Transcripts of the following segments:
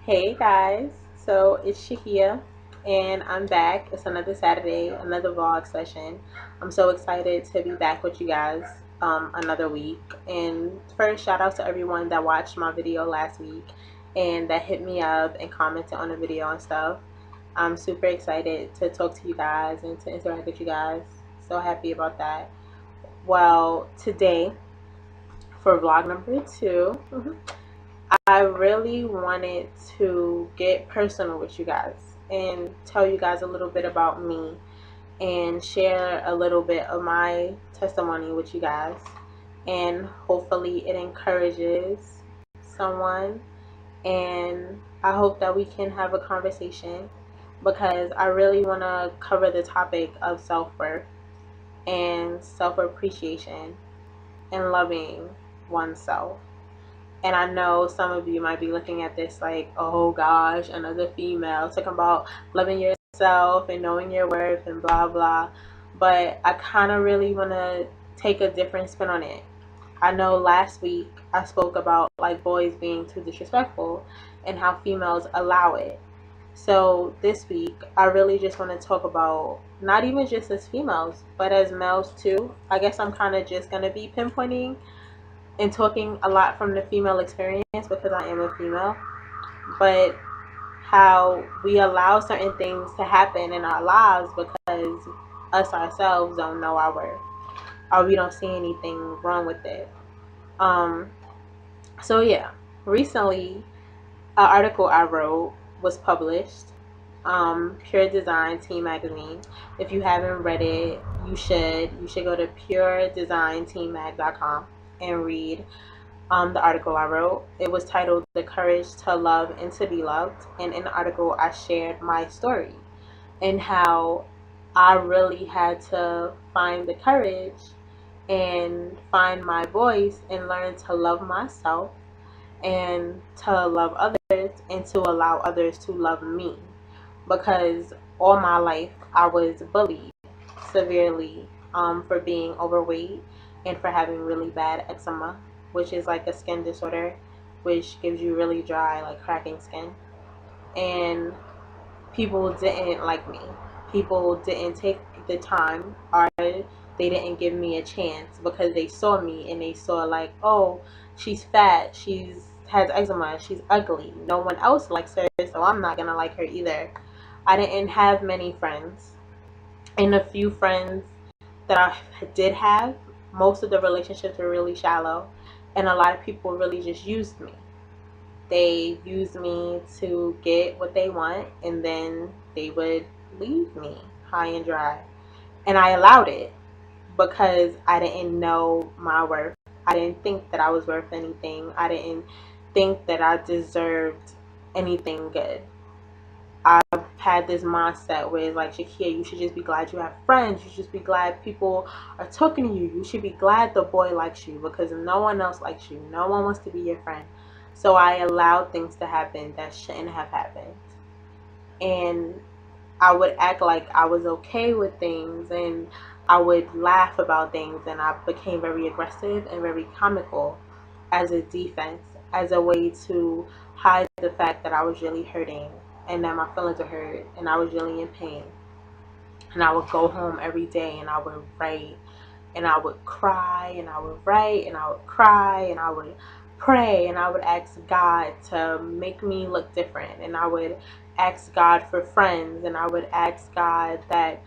Hey guys, so it's Shakia and I'm back. It's another Saturday, another vlog session. I'm so excited to be back with you guys another week. And first, shout out to everyone that watched my video last week and that hit me up and commented on the video and stuff. I'm super excited to talk to you guys and to interact with you guys. So happy about that. Well, today for vlog number 2. I really wanted to get personal with you guys and tell you guys a little bit about me and share a little bit of my testimony with you guys. And hopefully, it encourages someone. And I hope that we can have a conversation because I really want to cover the topic of self worth and self appreciation and loving oneself. And I know some of you might be looking at this like, oh gosh, another female talking about loving yourself and knowing your worth and blah blah. But I kind of really want to take a different spin on it. I know last week I spoke about like boys being too disrespectful and how females allow it. So this week I really just want to talk about not even just as females, but as males too. I guess I'm kind of just going to be pinpointing and talking a lot from the female experience because I am a female, but how we allow certain things to happen in our lives because us ourselves don't know our worth or we don't see anything wrong with it. Um, so yeah, recently an article I wrote was published. Pure Design Teen Magazine. If you haven't read it, you should. You should go to puredesignteamag.com and read the article I wrote. It was titled The Courage to Love and to Be Loved. And in the article, I shared my story and how I really had to find the courage and find my voice and learn to love myself and to love others and to allow others to love me. Because all my life I was bullied severely for being overweight and for having really bad eczema, which is like a skin disorder which gives you really dry, like cracking skin. And people didn't like me. People didn't take the time or they didn't give me a chance because they saw me and they saw like, oh, she's fat, she's has eczema, she's ugly. No one else likes her, so I'm not gonna like her either. I didn't have many friends. And the few friends that I did have, most of the relationships were really shallow. And a lot of people really just used me. They used me to get what they want and then they would leave me high and dry. And I allowed it because I didn't know my worth. I didn't think that I was worth anything. I didn't think that I deserved anything good. I've had this mindset where it's like, Shakia, you should just be glad you have friends. You should just be glad people are talking to you. You should be glad the boy likes you because no one else likes you. No one wants to be your friend. So I allowed things to happen that shouldn't have happened. And I would act like I was okay with things and I would laugh about things and I became very aggressive and very comical as a defense, as a way to hide the fact that I was really hurting and that my feelings were hurt and I was really in pain. And I would go home every day and I would write and I would cry and I would write and I would cry and I would pray and I would ask God to make me look different and I would ask God for friends and I would ask God that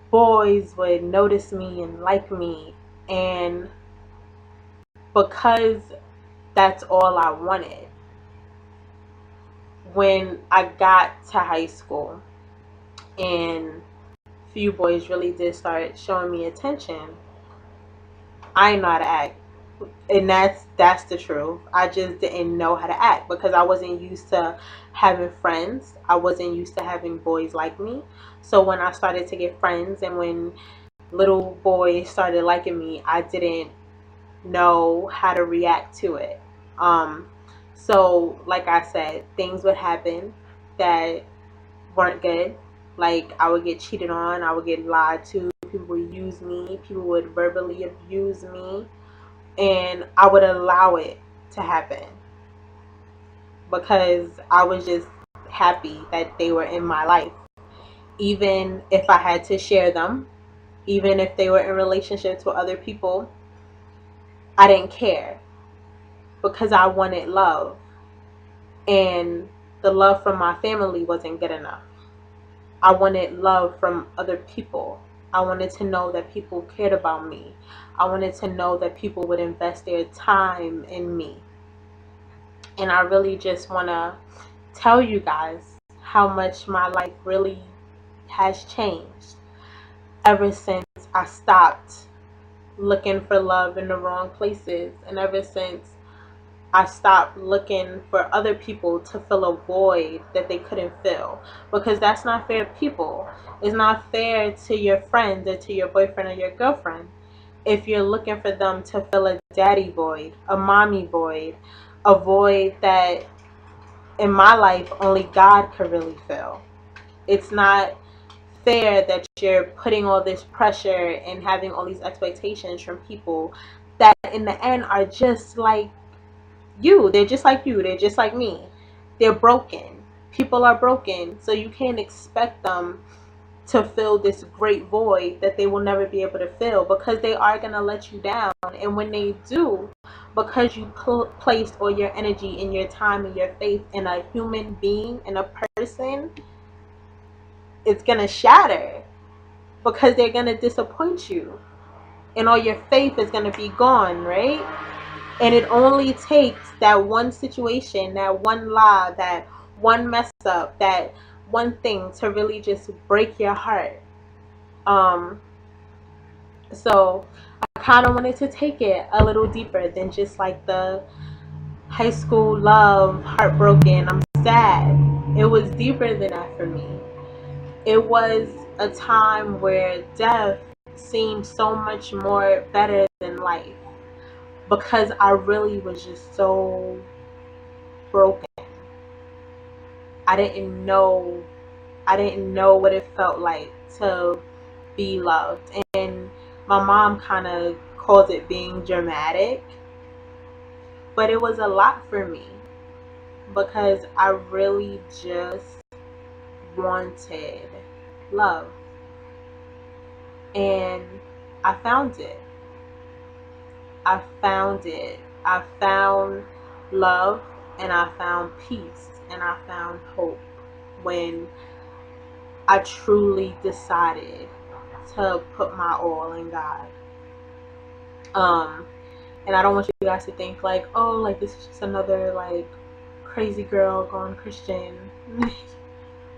boys would notice me and like me. And because that's all I wanted, when I got to high school and few boys really did start showing me attention, I didn't know how to act. And that's the truth. I just didn't know how to act because I wasn't used to having friends. I wasn't used to having boys like me. So when I started to get friends and when little boys started liking me, I didn't know how to react to it. Um, so like I said, things would happen that weren't good. Like I would get cheated on, I would get lied to, people would use me, people would verbally abuse me, and I would allow it to happen because I was just happy that they were in my life. Even if I had to share them, even if they were in relationships with other people, I didn't care because I wanted love. And the love from my family wasn't good enough. I wanted love from other people. I wanted to know that people cared about me. I wanted to know that people would invest their time in me. And I really just want to tell you guys how much my life really has changed ever since I stopped looking for love in the wrong places, and ever since I stopped looking for other people to fill a void that they couldn't fill. Because that's not fair to people. It's not fair to your friends or to your boyfriend or your girlfriend if you're looking for them to fill a daddy void, a mommy void, a void that in my life only God could really fill. It's not fair that you're putting all this pressure and having all these expectations from people that in the end are just like you. They're just like you. They're just like me. They're broken. People are broken. So you can't expect them to fill this great void that they will never be able to fill, because they are going to let you down. And when they do, because you placed all your energy and your time and your faith in a human being, in a person, it's going to shatter because they're going to disappoint you. And all your faith is going to be gone, right? And it only takes that one situation, that one lie, that one mess up, that one thing to really just break your heart. So I kind of wanted to take it a little deeper than just like the high school love, heartbroken, I'm sad. It was deeper than that for me. It was a time where death seemed so much more better than life, because I really was just so broken. I didn't know what it felt like to be loved. And my mom kind of calls it being dramatic, but it was a lot for me because I really just wanted love. And I found it. I found it. I found love, and I found peace, and I found hope when I truly decided to put my all in God. And I don't want you guys to think like, oh, like this is just another like crazy girl going Christian.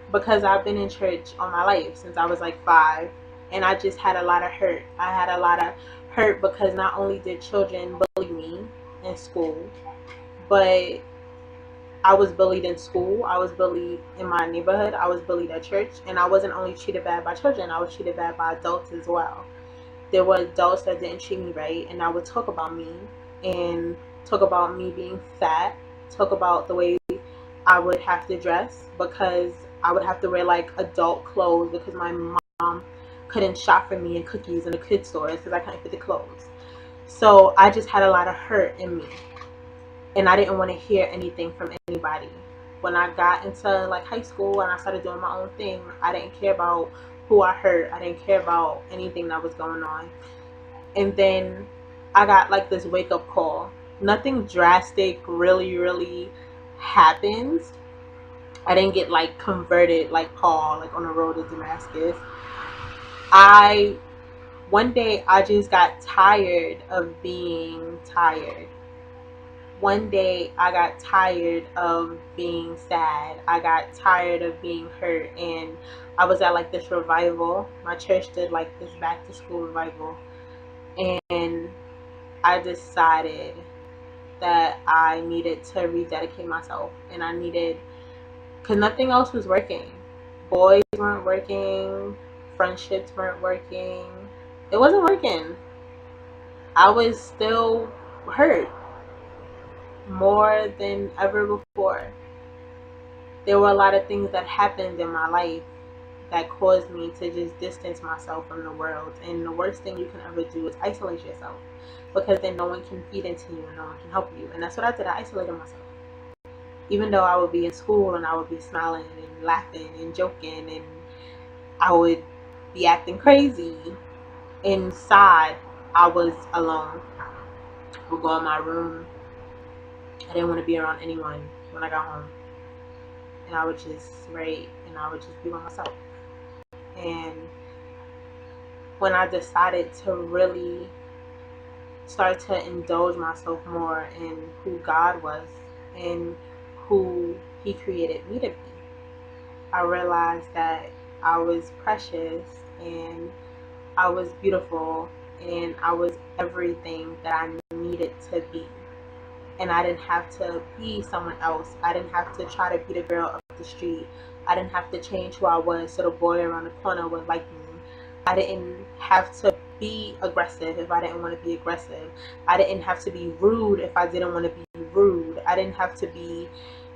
Because I've been in church all my life since I was like 5, and I just had a lot of hurt. I had a lot of hurt because not only did children bully me in school, but I was bullied in school, I was bullied in my neighborhood, I was bullied at church, and I wasn't only treated bad by children, I was treated bad by adults as well. There were adults that didn't treat me right, and I would talk about me, and talk about me being fat, talk about the way I would have to dress, because I would have to wear like adult clothes because my mom couldn't shop for me in cookies in the kids stores because I couldn't fit the clothes. So I just had a lot of hurt in me, and I didn't want to hear anything from anybody. When I got into like high school and I started doing my own thing, I didn't care about who I hurt. I didn't care about anything that was going on. And then I got like this wake up call. Nothing drastic really happens. I didn't get like converted like Paul, like on the road to Damascus. One day I just got tired of being tired. One day I got tired of being sad. I got tired of being hurt, and I was at like this revival. My church did like this back to school revival, and I decided that I needed to rededicate myself, and I needed, because nothing else was working. Boys weren't working, friendships weren't working. It wasn't working. I was still hurt more than ever before. There were a lot of things that happened in my life that caused me to just distance myself from the world. And the worst thing you can ever do is isolate yourself, because then no one can feed into you and no one can help you. And that's what I did. I isolated myself. Even though I would be in school and I would be smiling and laughing and joking and I would be acting crazy, inside I was alone. I would go in my room. I didn't want to be around anyone when I got home. And I would just write and I would just be by myself. And when I decided to really start to indulge myself more in who God was and who He created me to be, I realized that I was precious and I was beautiful and I was everything that I needed to be. And I didn't have to be someone else. I didn't have to try to be the girl up the street. I didn't have to change who I was so the boy around the corner would like me. I didn't have to be aggressive if I didn't want to be aggressive. I didn't have to be rude if I didn't want to be rude. I didn't have to be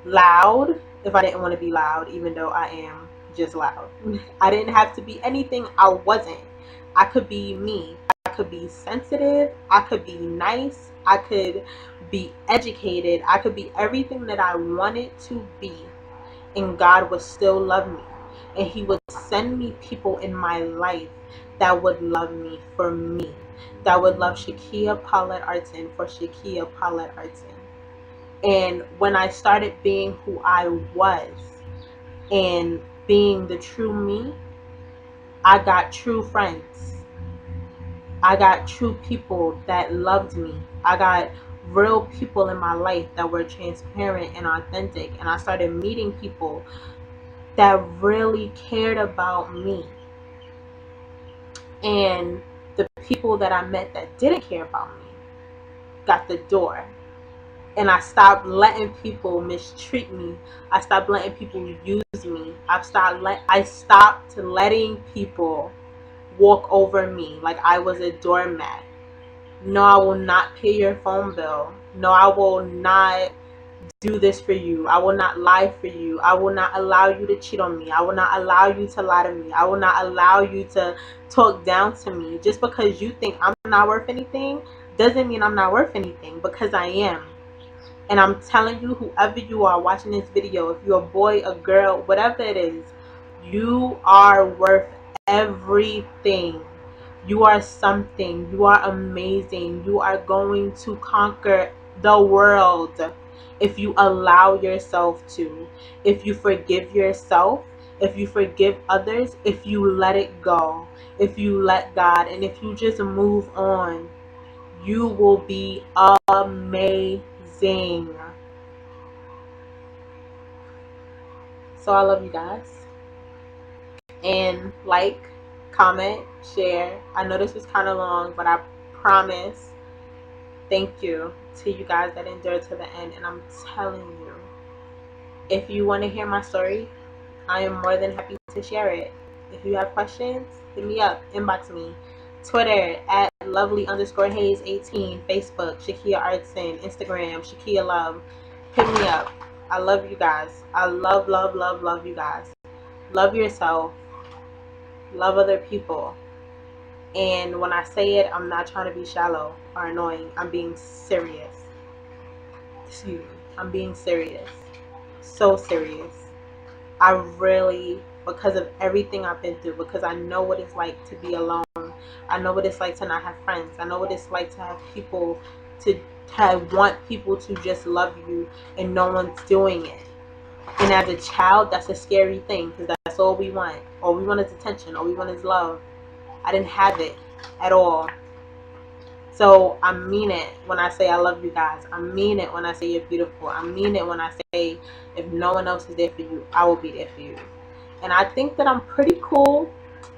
loud if I didn't want to be loud, even though I am just loud. I didn't have to be anything I wasn't. I could be me. I could be sensitive. I could be nice. I could be educated. I could be everything that I wanted to be. And God would still love me. And He would send me people in my life that would love me for me. That would love Shakia Paulette Artin for Shakia Paulette Artin. And when I started being who I was and being the true me, I got true friends. I got true people that loved me. I got real people in my life that were transparent and authentic. And I started meeting people that really cared about me. And the people that I met that didn't care about me got the door. And I stopped letting people mistreat me. I stopped letting people use me. I stopped letting people walk over me like I was a doormat. No, I will not pay your phone bill. No, I will not do this for you. I will not lie for you. I will not allow you to cheat on me. I will not allow you to lie to me. I will not allow you to talk down to me. Just because you think I'm not worth anything doesn't mean I'm not worth anything, because I am. And I'm telling you, whoever you are watching this video, if you're a boy, a girl, whatever it is, you are worth everything. You are something. You are amazing. You are going to conquer the world if you allow yourself to. If you forgive yourself, if you forgive others, if you let it go, if you let God, and if you just move on, you will be amazing. So I love you guys. And like, comment, share. I know this was kind of long, but I promise, thank you to you guys that endured to the end. And I'm telling you, if you want to hear my story, I am more than happy to share it. If you have questions, hit me up, inbox me. Twitter at lovely_Hayes18, Facebook Shakia Artson, Instagram Shakia Love. Hit me up. I love you guys. I love you guys. Love yourself. Love other people. And when I say it, I'm not trying to be shallow or annoying. I'm being serious. Excuse me. I'm being serious. So serious. I really, because of everything I've been through, because I know what it's like to be alone. I know what it's like to not have friends. I know what it's like to have people want people to just love you and no one's doing it. And as a child, that's a scary thing, because that's all we want. All we want is attention. All we want is love. I didn't have it at all. So I mean it when I say I love you guys. I mean it when I say you're beautiful. I mean it when I say if no one else is there for you, I will be there for you. And I think that I'm pretty cool.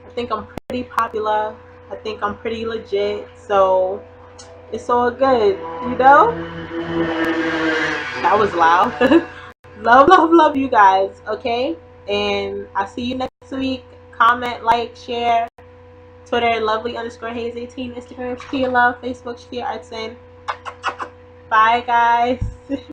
I think I'm pretty popular. I think I'm pretty legit. So it's all good, you know? That was loud. Love you guys, okay? And I'll see you next week. Comment, like, share. Twitter, lovely_Hayes18, Instagram, Shakia Love, Facebook, Shakia Artson. Bye, guys.